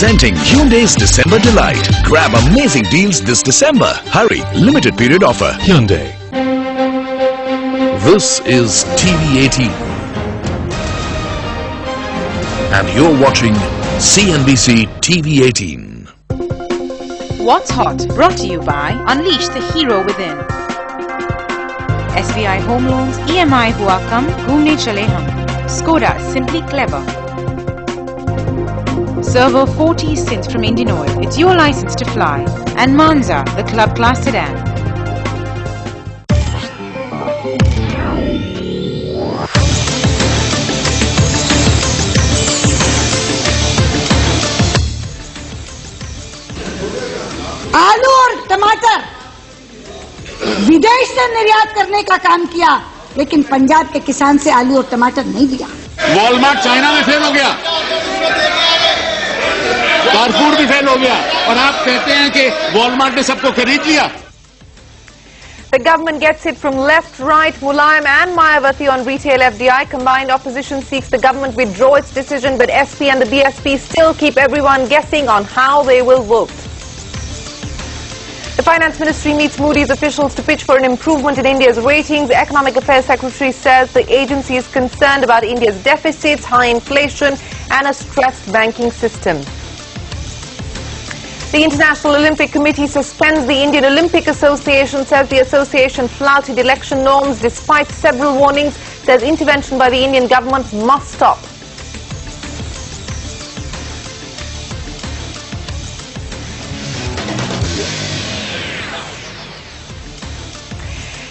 Presenting Hyundai's December Delight. Grab amazing deals this December. Hurry, limited period offer. Hyundai. This is TV18. And you're watching CNBC TV18. What's Hot? Brought to you by Unleash the Hero Within. SBI Home Loans, EMI Hua Kam, Ghumne Chale Hum. Skoda, Simply Clever. Servo 40 Synth from Indian Oil. It's your license to fly. And Manza, the club class sedan. आलू और टमाटर विदेश से निर्यात करने का काम किया, लेकिन पंजाब के किसान से आलू और टमाटर नहीं लिया। वॉलमार्ट चाइना में फेल हो गया, कारफूर भी फेल हो गया, और आप कहते हैं कि वॉलमार्ट ने सबको खरीद लिया। The government gets it from left, right. Mulayam and Mayawati on retail FDI. Combined opposition seeks the government withdraw its decision, but SP and the BSP still keep everyone guessing on how they will vote. The Finance Ministry meets Moody's officials to pitch for an improvement in India's ratings. The Economic Affairs Secretary says the agency is concerned about India's deficits, high inflation and a stressed banking system. The International Olympic Committee suspends the Indian Olympic Association, says the association flouted election norms despite several warnings, says intervention by the Indian government must stop.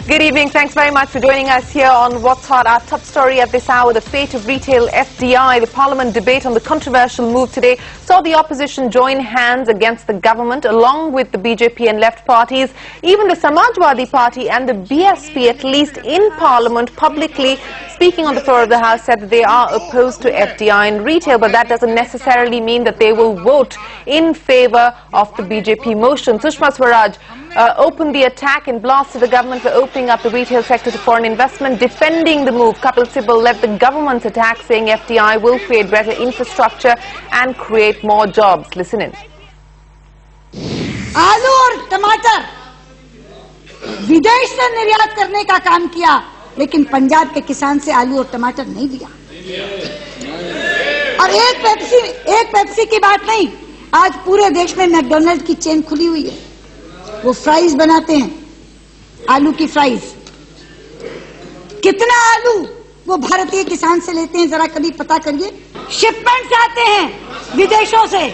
Good evening. Thanks very much for joining us here on What's Hot. Our top story at this hour, the fate of retail FDI. The Parliament debate on the controversial move today saw the opposition join hands against the government along with the BJP and left parties. Even the Samajwadi Party and the BSP, at least in Parliament, publicly speaking on the floor of the House, said that they are opposed to FDI in retail, but that doesn't necessarily mean that they will vote in favour of the BJP motion. Sushma Swaraj opened the attack and blasted the government for opening up the retail sector to foreign investment, defending the move. Kapil Sibal led the government's attack, saying FDI will create better infrastructure and create more jobs. Listen in. आलू और टमाटर विदेश से निर्यात करने का काम किया, लेकिन पंजाब के किसान से आलू और टमाटर नहीं लिया। और एक पेप्सी की बात नहीं, आज पूरे देश में मैकडॉनल्ड की चेन खुली हुई है। वो फ्राइज बनाते हैं, आलू की फ्राइज। कितना आलू वो भारतीय किसान से लेते हैं, जरा कभी पता करिए। शिपमेंट्स आते हैं विदेशों से,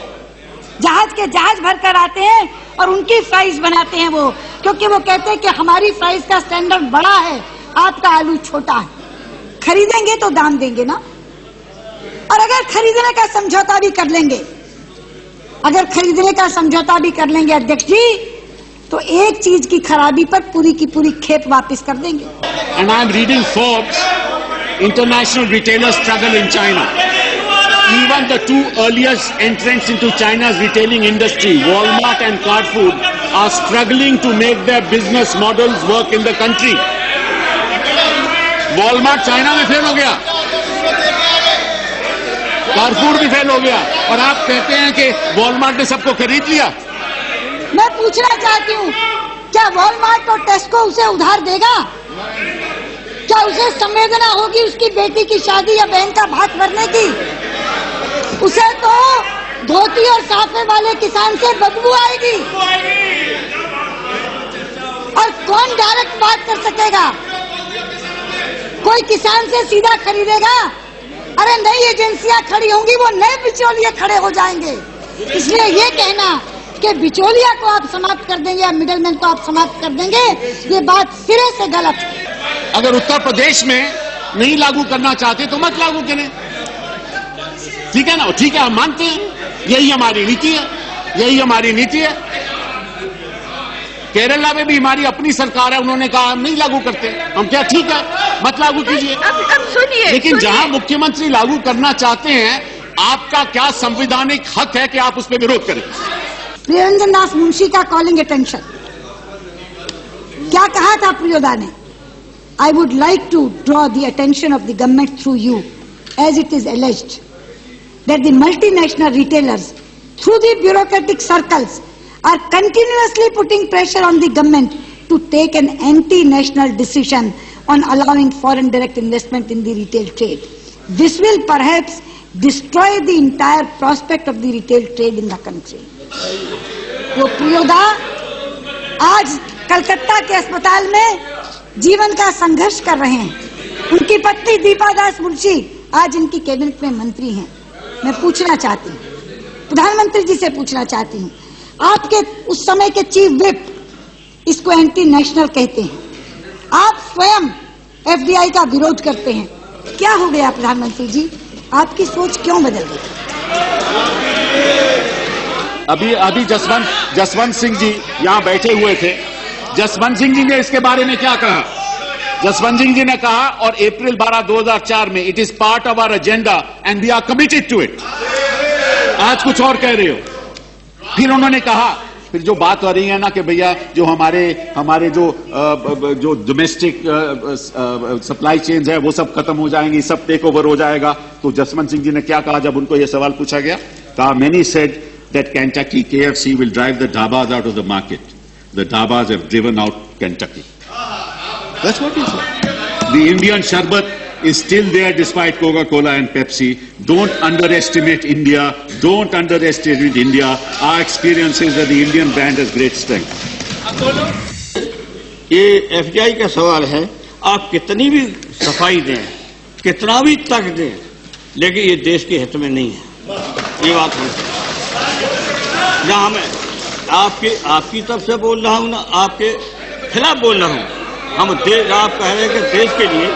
जहाज के जहाज भरकर आते हैं और उनकी फ्राइज बनाते हैं वो, क्योंकि वो कहते हैं कि हमारी फ्राइज का स्टैंडर्ड बड़ा है, आपका आलू छोटा है। खरीदेंगे तो दाम देंगे ना, और अगर खरीदने का समझौता भी कर लेंगे, अध्यक्ष जी, तो एक चीज की खराबी पर पूरी की पूरी खेप वापस कर देंगे। And I am reading Forbes, international retailers struggle in China. Even the two earliest entrants into China's retailing industry, Walmart and Carrefour, are struggling to make their business models work in the country. Walmart China में fail हो गया, Carrefour भी fail हो गया, और आप कहते हैं कि Walmart ने सबको खरीद लिया। मैं पूछना चाहती हूँ, क्या वॉलमार्ट और टेस्को उसे उधार देगा? क्या उसे संवेदना होगी उसकी बेटी की शादी या बहन का भात भरने की? उसे तो धोती और साफे वाले किसान से बदबू आएगी। और कौन डायरेक्ट बात कर सकेगा? कोई किसान से सीधा खरीदेगा? अरे नई एजेंसियां खड़ी होंगी, वो नए बिचौलिए खड़े हो जाएंगे। इसलिए ये कहना कि बिचौलिया को आप समाप्त कर देंगे या मिडलमैन को आप समाप्त कर देंगे, ये बात सिरे से गलत है। अगर उत्तर प्रदेश में नहीं लागू करना चाहते तो मत लागू करें, ठीक है ना? ठीक है, हम मानते हैं, यही हमारी नीति है। केरला में भी हमारी अपनी सरकार है, उन्होंने कहा हम नहीं लागू करते, हम क्या, ठीक है, मत लागू कीजिए। अब सुनिए, लेकिन जहां मुख्यमंत्री लागू करना चाहते हैं, आपका क्या संवैधानिक हक है कि आप उस पर विरोध करें? प्रियरंजन दास मुंशी का कॉलिंग अटेंशन, क्या कहा था प्रियोदा ने? I would like to draw the attention of the government through you, as it is alleged that the multinational retailers through the bureaucratic circles, are continuously putting pressure on the government to take an anti-national decision on allowing foreign direct investment in the retail trade. This will perhaps destroy the entire prospect of the retail trade in the country. वो प्रियोदा आज कलकत्ता के अस्पताल में जीवन का संघर्ष कर रहे हैं। उनकी पत्नी दीपा दास मुंशी आज इनकी कैबिनेट में मंत्री हैं। मैं पूछना चाहती हूँ, प्रधानमंत्री जी से पूछना चाहती हूँ, आपके उस समय के चीफ व्हिप इसको एंटी नेशनल कहते हैं, आप स्वयं एफडीआई का विरोध करते हैं, क्या हो गया प्रधानमंत्री जी, आपकी सोच क्यों बदल गई? अभी जसवंत सिंह जी यहाँ बैठे हुए थे। जसवंत सिंह जी ने इसके बारे में क्या कहा? जसवंत सिंह जी ने कहा, और अप्रैल 12, 2004 में, it is part of our agenda and we are committed to it. आज कुछ और कह रहे हो। फिर उन्होंने कहा, फिर जो बात हो रही है ना कि भैया जो हमारे जो डोमेस्टिक सप्लाई चेन्स है वो सब खत्म हो जाएंगी, सब टेक ओवर हो जाएगा। तो जसवंत सिंह जी ने क्या कहा जब उनको ये सवाल पूछा गया? कहा, many said that Kentucky KFC will drive the dhabas out of the market. The dhabas have driven out Kentucky. That's what he said. The Indian Sharbat is still there despite Coca-Cola and Pepsi. Don't underestimate India. Don't underestimate India. Our experience is that the Indian brand has great strength. ये FDI का सवाल है, आप कितनी भी सफाई दें, कितना भी तक दें, लेकिन ये देश के हित में नहीं है। ये बात है ना, मैं आपकी तरफ से बोल रहा हूँ ना आपके खिलाफ बोल रहा हूँ। आप कह रहे हैं कि देश के लिए,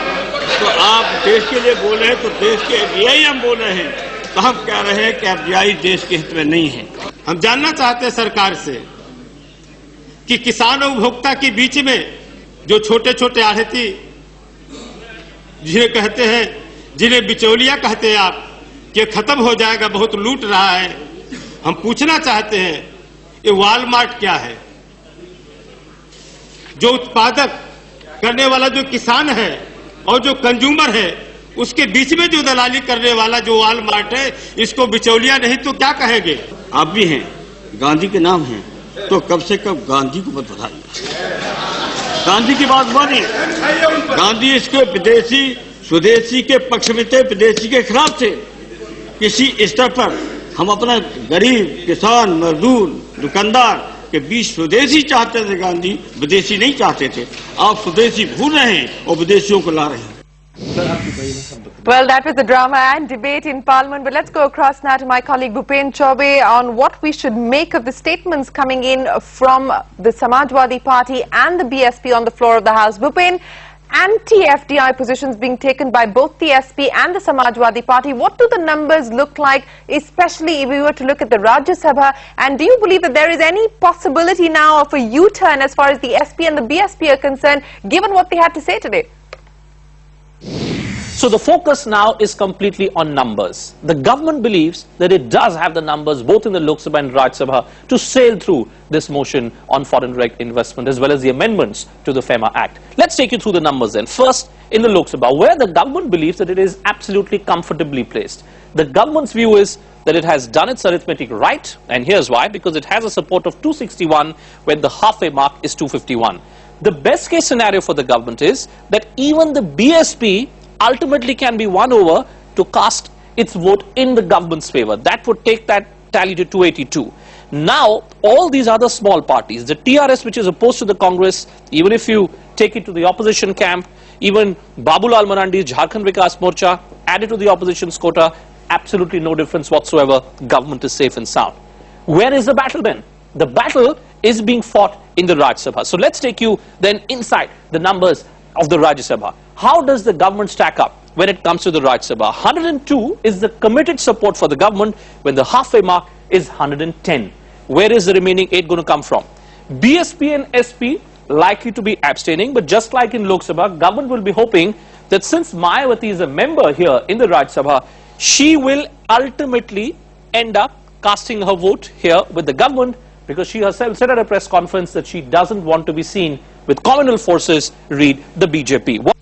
तो आप देश के लिए बोल रहे हैं, तो देश के लिए ही हम बोल रहे हैं। तो हम कह रहे हैं कि एफडीआई देश के हित में नहीं है। हम जानना चाहते हैं सरकार से कि किसान और उपभोक्ता के बीच में जो छोटे छोटे आढ़ती जिन्हें कहते हैं, जिन्हें बिचौलिया कहते हैं आप, कि खत्म हो जाएगा, बहुत लूट रहा है। हम पूछना चाहते हैं, ये वॉलमार्ट क्या है? जो उत्पादक करने वाला जो किसान है और जो कंज्यूमर है, उसके बीच में जो दलाली करने वाला जो वॉलमार्ट है, इसको बिचौलिया नहीं तो क्या कहेंगे? आप भी हैं, गांधी के नाम हैं, तो कब से कब गांधी को मत बताइए। गांधी की बात मानिए। गांधी इसके विदेशी स्वदेशी के पक्ष में थे, विदेशी के खिलाफ थे। किसी स्तर पर हम अपना गरीब किसान मजदूर दुकानदार के बीच स्वदेशी चाहते थे, गांधी विदेशी नहीं चाहते थे। आप स्वदेशी भूल रहे हैं और विदेशियों को ला रहे हैं। Well, that was the drama and debate in Parliament. But let's go across now to my colleague Bhupen Chaubey on what we should make of the statements coming in from the Samajwadi Party and the BSP on the floor of the House. Bhupen, anti-FDI positions being taken by both the SP and the Samajwadi Party. What do the numbers look like, especially if we were to look at the Rajya Sabha? And do you believe that there is any possibility now of a U-turn as far as the SP and the BSP are concerned, given what they had to say today? So the focus now is completely on numbers. The government believes that it does have the numbers both in the Lok Sabha and Rajya Sabha to sail through this motion on foreign direct investment as well as the amendments to the FEMA Act. Let's take you through the numbers then. First, in the Lok Sabha, where the government believes that it is absolutely comfortably placed. The government's view is that it has done its arithmetic right, and here's why: because it has a support of 261 when the halfway mark is 251. The best case scenario for the government is that even the BSP ultimately can be won over to cast its vote in the government's favor. That would take that tally to 282. Now, all these other small parties, the TRS which is opposed to the Congress, even if you take it to the opposition camp, even Babulal Marandi's Jharkhand Vikas Morcha, added to the opposition's quota, absolutely no difference whatsoever. Government is safe and sound. Where is the battle then? The battle is being fought in the Rajya Sabha. So let's take you then inside the numbers of the Rajya Sabha. How does the government stack up when it comes to the Rajya Sabha? 102 is the committed support for the government when the halfway mark is 110. Where is the remaining 8 going to come from? BSP and SP likely to be abstaining, but just like in Lok Sabha, government will be hoping that since Mayawati is a member here in the Rajya Sabha, she will ultimately end up casting her vote here with the government, because she herself said at a press conference that she doesn't want to be seen with communal forces, read the BJP.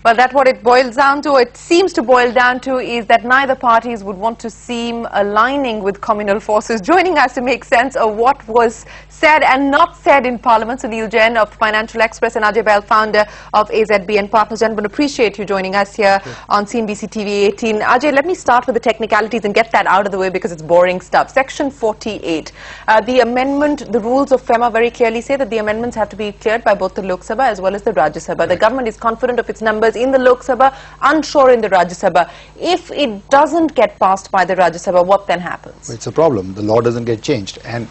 Well, that's what it boils down to. It seems to boil down to is that neither parties would want to seem aligning with communal forces. Joining us to make sense of what was said and not said in Parliament, Sunil Jain of Financial Express and Ajay Bahl, founder of AZB and Partners. Gentlemen, appreciate you joining us here on CNBC TV 18. Ajay, let me start with the technicalities and get that out of the way because it's boring stuff. Section 48, the amendment, the rules of FEMA very clearly say that the amendments have to be cleared by both the Lok Sabha as well as the Rajya Sabha. The government is confident of its numbers in the Lok Sabha, unsure in the Rajya Sabha. If it doesn't get passed by the Rajya Sabha, what then happens? It's a problem. The law doesn't get changed. And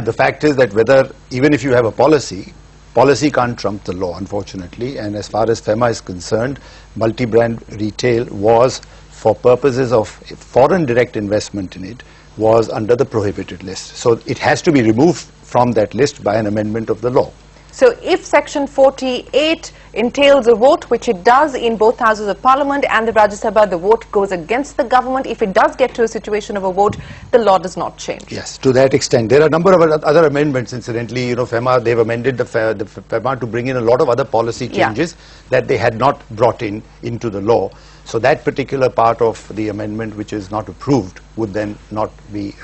the fact is that even if you have a policy can't trump the law, unfortunately. And as far as FEMA is concerned, multi-brand retail was, for purposes of foreign direct investment in it, was under the prohibited list. So it has to be removed from that list by an amendment of the law. So if Section 48 entails a vote, which it does in both houses of Parliament and the Rajya Sabha, the vote goes against the government. If it does get to a situation of a vote, the law does not change. Yes, to that extent. There are a number of other amendments, incidentally. You know, FEMA, they've amended the FEMA to bring in a lot of other policy changes that they had not brought into the law. So that particular part of the amendment which is not approved would then not be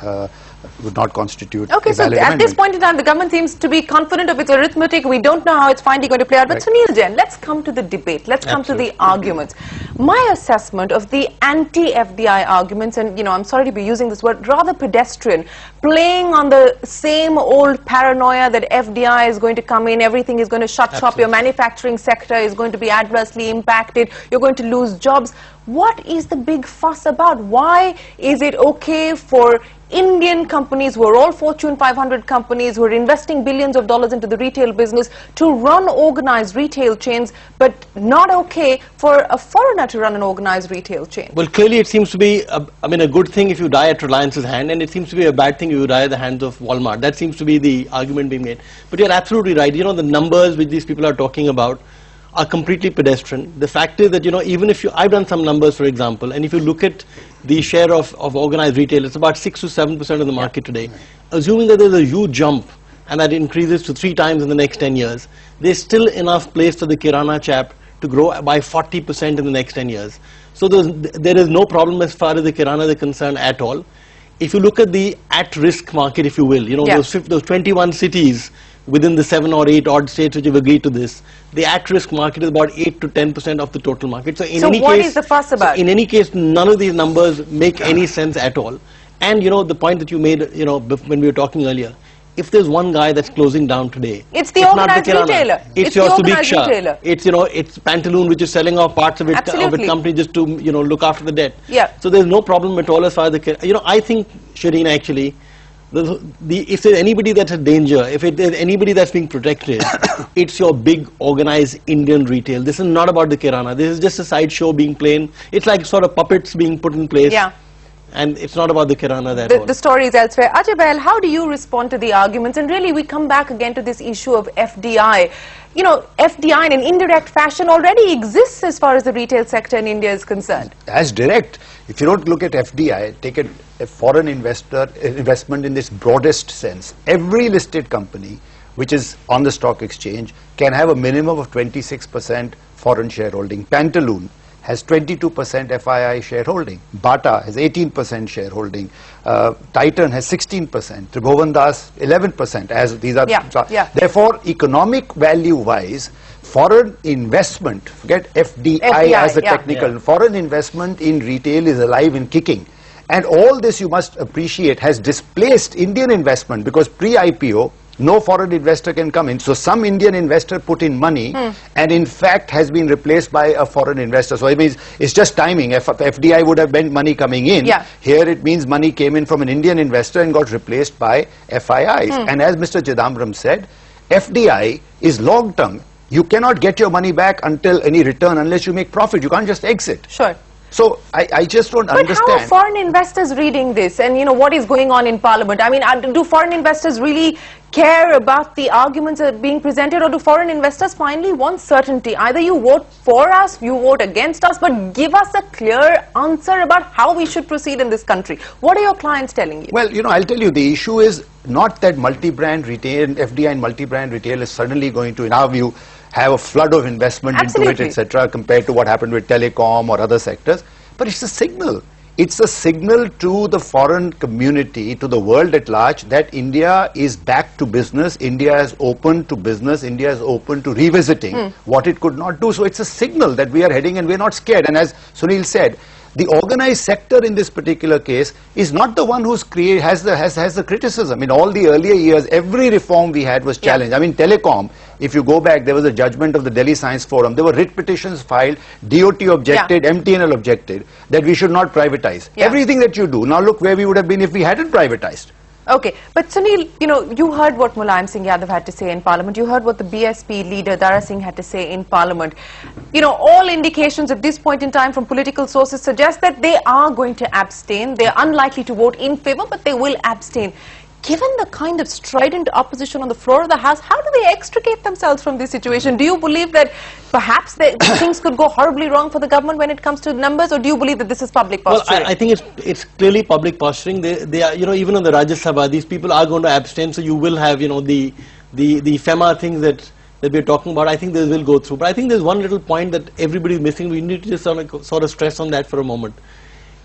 would not constitute okay, a valid so at amendment. this point in time, the government seems to be confident of its arithmetic. We don't know how it's finally going to play out. But Sunil Jain, let's come to the debate. Let's come to the arguments. My assessment of the anti-FDI arguments, and you know, I'm sorry to be using this word, rather pedestrian, playing on the same old paranoia that FDI is going to come in, everything is going to shut shop, your manufacturing sector is going to be adversely impacted, you're going to lose jobs. What is the big fuss about? Why is it okay for Indian companies who are all Fortune 500 companies who are investing billions of dollars into the retail business to run organized retail chains, but not okay for a foreigner to run an organized retail chain? Well, clearly it seems to be, a good thing if you die at Reliance's hand, and it seems to be a bad thing if you die at the hands of Walmart. That seems to be the argument being made. But you're absolutely right. You know, the numbers which these people are talking about are completely pedestrian. The fact is that, you know, even if I've done some numbers, for example, and if you look at the share of organized retail, it's about 6 to 7% of the market today. Assuming that there's a huge jump and that increases to 3 times in the next 10 years, there's still enough place for the Kirana chap to grow by 40% in the next 10 years. So there is no problem as far as the Kirana is concerned at all. If you look at the at-risk market, if you will, you know, those 21 cities within the 7 or 8 odd states which have agreed to this, the at-risk market is about 8 to 10% of the total market. So in any what case, is the fuss about? So in any case, none of these numbers make any sense at all. And you know, the point that you made, you know, when we were talking earlier, if there's one guy that's closing down today, it's the organized retailer. It's your Subiksha. It's, you know, it's Pantaloon which is selling off parts of it, company just to, you know, look after the debt. Yeah. So there's no problem at all as far as the, you know, I think, Shireen, actually, if there's anybody that's a danger, if there's anybody that's being protected, it's your big organized Indian retail. This is not about the Kirana. This is just a sideshow being played. It's like sort of puppets being put in place. Yeah. And it's not about the Kirana at all. The story is elsewhere. Ajay Bahl, how do you respond to the arguments? And really, we come back again to this issue of FDI. You know, FDI in an indirect fashion already exists as far as the retail sector in India is concerned. As direct, if you don't look at FDI, take a foreign investment in this broadest sense. Every listed company which is on the stock exchange can have a minimum of 26% foreign shareholding. Pantaloon has 22% FII shareholding. Bata has 18% shareholding. Titan has 16%. Tribhuvan Das 11%. As these are, therefore, economic value-wise, foreign investment, forget FDI as a technical, foreign investment in retail is alive and kicking. And all this, you must appreciate, has displaced Indian investment because pre-IPO, no foreign investor can come in. So some Indian investor put in money and in fact has been replaced by a foreign investor. So it means it's just timing. If FDI would have meant money coming in, here it means money came in from an Indian investor and got replaced by FIIs. And as Mr. Chidambaram said, FDI is long term. You cannot get your money back until any return unless you make profit. You can't just exit. Sure. So I just don't understand. But how are foreign investors reading this? And you know, what is going on in Parliament? I mean, do foreign investors really care about the arguments that are being presented, or do foreign investors finally want certainty? Either you vote for us, you vote against us, but give us a clear answer about how we should proceed in this country. What are your clients telling you? Well, you know, I'll tell you, the issue is not that multi-brand retail, FDI and multi-brand retail is suddenly going to, in our view, have a flood of investment into it, etc., compared to what happened with telecom or other sectors. But it's a signal. It's a signal to the foreign community, to the world at large, that India is back to business, India is open to business, India is open to revisiting what it could not do. So it's a signal that we are heading and we're not scared. And as Sunil said, the organized sector in this particular case is not the one who's has the criticism. In all the earlier years, every reform we had was challenged. I mean, telecom, if you go back, there was a judgment of the Delhi Science Forum. There were writ petitions filed, DOT objected, MTNL objected, that we should not privatize. Everything that you do. Now look where we would have been if we hadn't privatized. Okay, but Sunil, you heard what Mulayam Singh Yadav had to say in Parliament. You heard what the BSP leader Dara Singh had to say in Parliament. All indications at this point in time from political sources suggest that they are going to abstain. They are unlikely to vote in favour, but they will abstain. Given the kind of strident opposition on the floor of the House, how do they extricate themselves from this situation? Do you believe that perhaps things could go horribly wrong for the government when it comes to numbers, or do you believe that this is public posturing? Well, I think it's clearly public posturing. They are, even on the Rajya Sabha, these people are going to abstain, so you will have, the FEMA things that we're talking about. I think they will go through. But I think there's one little point that everybody is missing. We need to just sort of stress on that for a moment.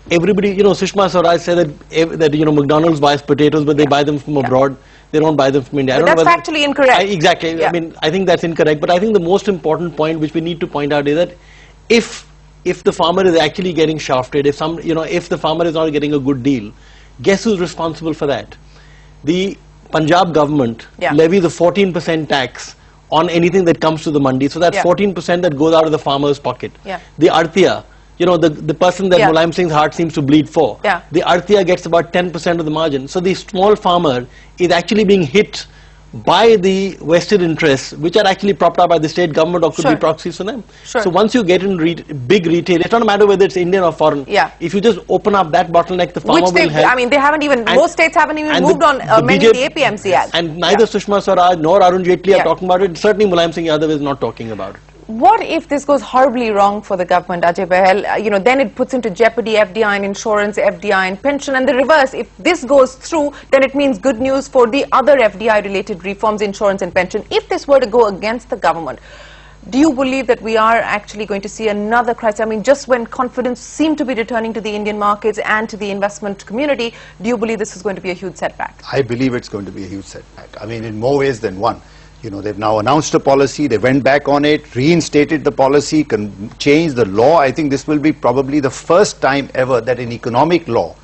Everybody, Sushma Swaraj said that McDonald's buys potatoes, but they buy them from abroad. They don't buy them from India. But that's factually incorrect. Exactly. I mean, I think that's incorrect. But I think the most important point which we need to point out is that if the farmer is actually getting shafted, if the farmer is not getting a good deal, guess who's responsible for that? The Punjab government levies a 14% tax on anything that comes to the mandi. So that's 14% that goes out of the farmer's pocket. The Artiya, the person that Mulayam Singh's heart seems to bleed for, the Artiya gets about 10% of the margin. So the small farmer is actually being hit by the vested interests, which are actually propped up by the state government or could be proxies for them. So once you get in big retail, it's not a matter whether it's Indian or foreign. If you just open up that bottleneck, the farmer will help. I mean, they haven't even, most states haven't even moved on amending the APMC Act. And neither Sushma Swaraj nor Arun Jaitley are talking about it. Certainly Mulayam Singh Yadav is not talking about it. What if this goes horribly wrong for the government, Ajay Bahel? Then it puts into jeopardy FDI in insurance, FDI in pension, and the reverse. If this goes through, then it means good news for the other FDI-related reforms, insurance and pension. If this were to go against the government, do you believe that we are actually going to see another crisis? I mean, just when confidence seemed to be returning to the Indian markets and to the investment community, do you believe this is going to be a huge setback? I believe it's going to be a huge setback. I mean, in more ways than one. They've now announced a policy, they went back on it, reinstated the policy, changed the law. I think this will be probably the first time ever that an economic law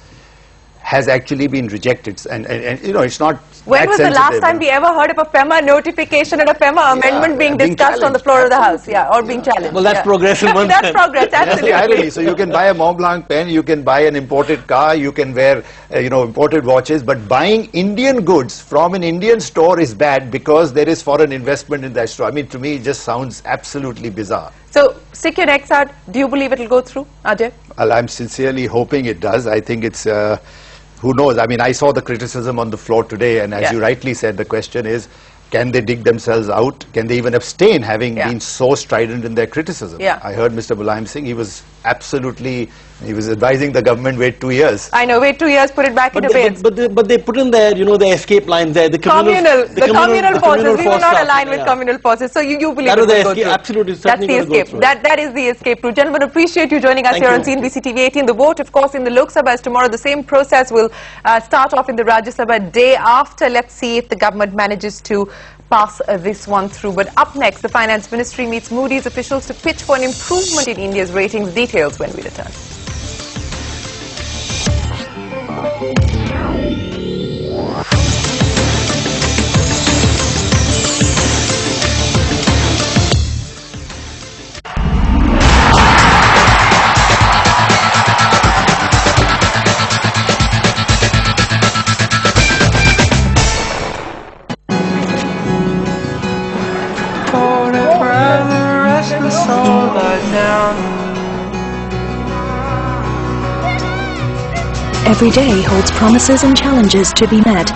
has actually been rejected. And it's not When was the last time we ever heard of a FEMA notification and a FEMA amendment being discussed on the floor of the House? Or being challenged. Well, that's progress in one That's progress, absolutely. That's the irony. So you can buy a Mont Blanc pen, you can buy an imported car, you can wear, imported watches, but buying Indian goods from an Indian store is bad because there is foreign investment in that store. I mean, to me, it just sounds absolutely bizarre. So, stick your necks out. Do you believe it will go through, Ajay? Well, I'm sincerely hoping it does. I think it's... who knows? I mean, I saw the criticism on the floor today, and as you rightly said, the question is, can they dig themselves out? Can they even abstain, having been so strident in their criticism? I heard Mr. Mulayam Singh, he was advising the government, wait 2 years. I know, wait 2 years, put it back in abeyance. But they put in there, the escape lines there. The communal forces, we will not align with communal forces. So you believe that it will go through. Absolutely, that's the escape. That is the escape route. Gentlemen, appreciate you joining us here on CNBC TV 18. The vote, of course, in the Lok Sabha is tomorrow. The same process will start off in the Rajya Sabha day after. Let's see if the government manages to pass this one through. But up next, the Finance Ministry meets Moody's officials to pitch for an improvement in India's ratings. Details when we return. Every day holds promises and challenges to be met.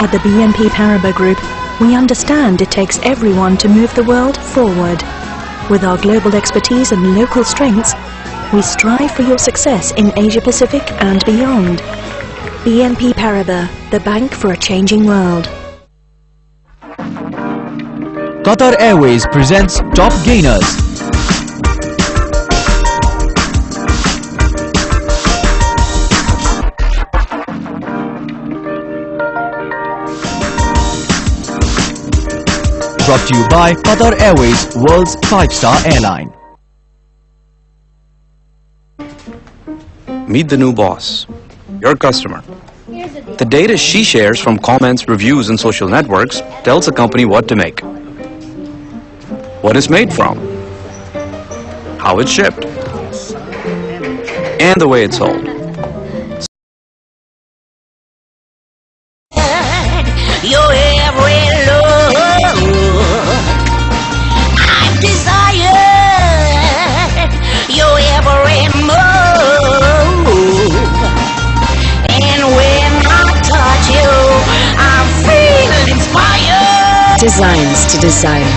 At the BNP Paribas Group, we understand it takes everyone to move the world forward. With our global expertise and local strengths, we strive for your success in Asia Pacific and beyond. BNP Paribas, the bank for a changing world. Qatar Airways presents Top Gainers. Brought to you by Qatar Airways, world's 5-star airline. Meet the new boss, your customer. The data she shares from comments, reviews, and social networks tells a company what to make, what it's made from, how it's shipped, and the way it's sold. Your every love I've desired, your every move, and when I touch you, I feel inspired. Designs to desire.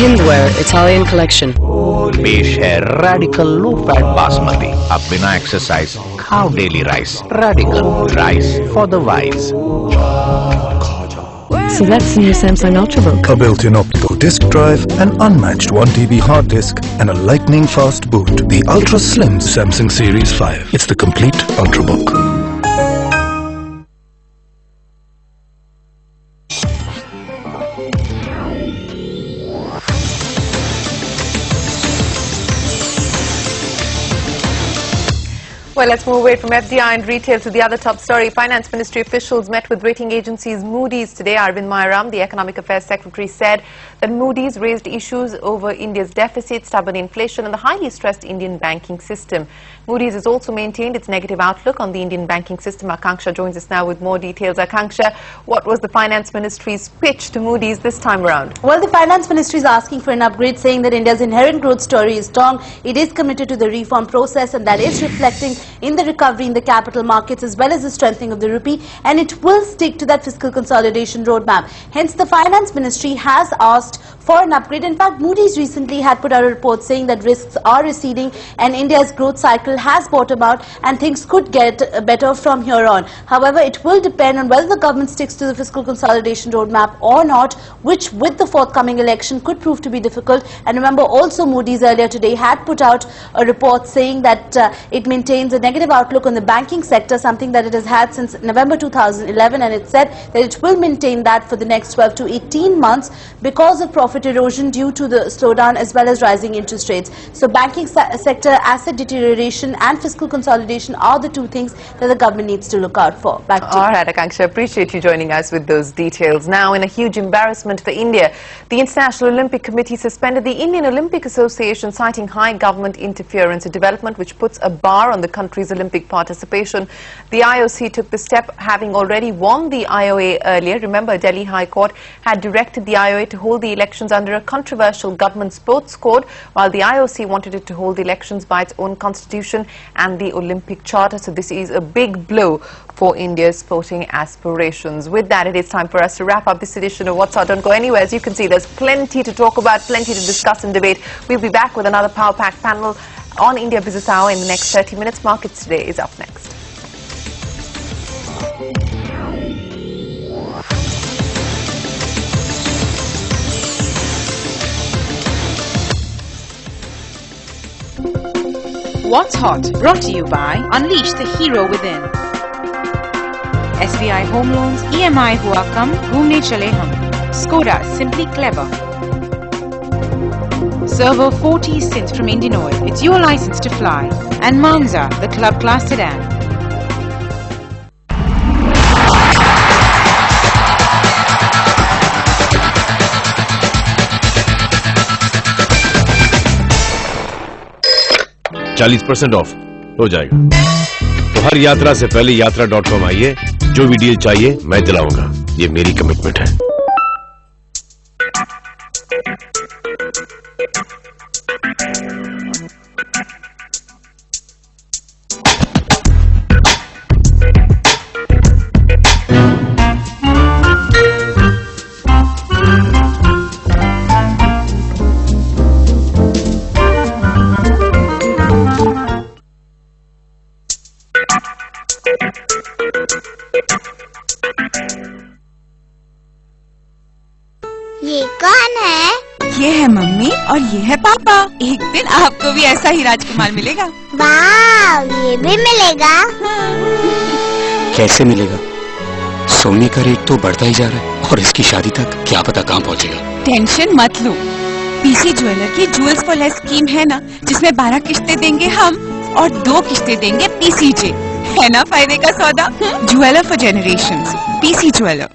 Hindware Italian collection. पेश है Radical Low Fat Basmati. अब बिना exercise खाओ daily rice. Radical Rice for the Wise. So that's the new Samsung Ultrabook. A built-in optical disk drive, an unmatched 1 TB hard disk, and a lightning fast boot. The ultra slim Samsung Series 5. It's the complete Ultrabook. Well, let's move away from FDI and retail to the other top story. Finance Ministry officials met with rating agencies Moody's today. Arvind Mayaram, the Economic Affairs Secretary, said that Moody's raised issues over India's deficit, stubborn inflation and the highly stressed Indian banking system. Moody's has also maintained its negative outlook on the Indian banking system. Akanksha joins us now with more details. Akanksha, what was the Finance Ministry's pitch to Moody's this time around? Well, the Finance Ministry is asking for an upgrade, saying that India's inherent growth story is strong. It is committed to the reform process, and that is reflecting in the recovery in the capital markets as well as the strengthening of the rupee, and it will stick to that fiscal consolidation roadmap. Hence, the Finance Ministry has asked for an upgrade. In fact, Moody's recently had put out a report saying that risks are receding and India's growth cycle has bottomed out and things could get better from here on. However, it will depend on whether the government sticks to the fiscal consolidation roadmap or not, which with the forthcoming election could prove to be difficult. And remember, also Moody's earlier today had put out a report saying that it maintains a negative outlook on the banking sector, something that it has had since November 2011, and it said that it will maintain that for the next 12 to 18 months because of profit erosion due to the slowdown as well as rising interest rates. So banking sector, asset deterioration and fiscal consolidation are the two things that the government needs to look out for. Back to you. All right, Akanksha, appreciate you joining us with those details. Now, in a huge embarrassment for India, the International Olympic Committee suspended the Indian Olympic Association, citing high government interference, a development which puts a bar on the country's Olympic participation. The IOC took the step having already won the IOA earlier. Remember, Delhi High Court had directed the IOA to hold the elections under a controversial government sports code, while the IOC wanted it to hold the elections by its own constitution and the Olympic Charter. So this is a big blow for India's sporting aspirations. With that, it is time for us to wrap up this edition of What's Hot. Don't go anywhere. As you can see, there's plenty to talk about, plenty to discuss and debate. We'll be back with another power-packed panel on India Business Hour in the next 30 minutes. Markets Today is up next. What's Hot, brought to you by Unleash the Hero Within. SBI Home Loans, EMI Hua Kam, Ghumne Chale Hum. Skoda, Simply Clever. Servo 40 Synth from Indian Oil, it's your license to fly. And Manza, the club class sedan. %40 of हो जाएगा। तो हर यात्रा से पहले yatra.com आइए, जो भी deal चाहिए मैं दिलाऊंगा, ये मेरी कमिटमेंट है। ये कौन है? है मम्मी और ये है पापा। एक दिन आपको भी ऐसा ही राजकुमार मिलेगा। वाह, ये भी मिलेगा। कैसे मिलेगा? सोने का रेट तो बढ़ता ही जा रहा है और इसकी शादी तक क्या पता कहाँ पहुँचेगा। टेंशन मत लो, पीसी ज्वेलर की ज्वेल्स फॉर लेस स्कीम है ना, जिसमें 12 किस्तें देंगे हम और 2 किस्तें देंगे पीसीजे। है ना फायदे का सौदा? Jeweller for generations, PC jeweller.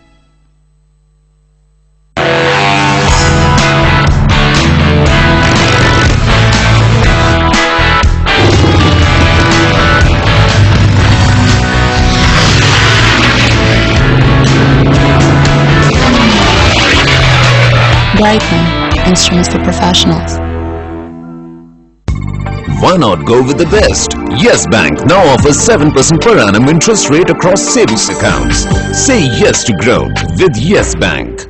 Brightman, instruments for professionals. Why not go with the best? Yes Bank now offers 7% per annum interest rate across savings accounts. Say yes to growth with Yes Bank.